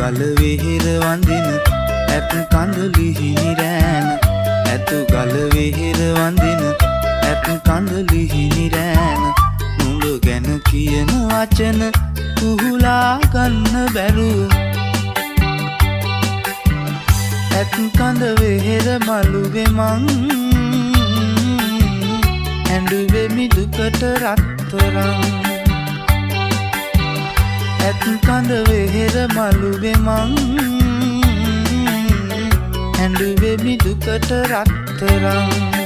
ගල වෙහෙර වඳින ඇත් කඳුලිහි නිරෑන ඇතු ගල වෙහෙර වඳින ඇත් කඳුලිහි නිරෑන නුඹ ගැන කියන වචන කුහුලා ගන්න බැරුව ඇත් කඳ වෙහෙර මළුවේ මං ඇඬුවේ මිදුකට රත්තරන් ඇත් කඳ වෙහෙර මළුවේ මං ඇඬුවේ මිදුකට රත්තරන්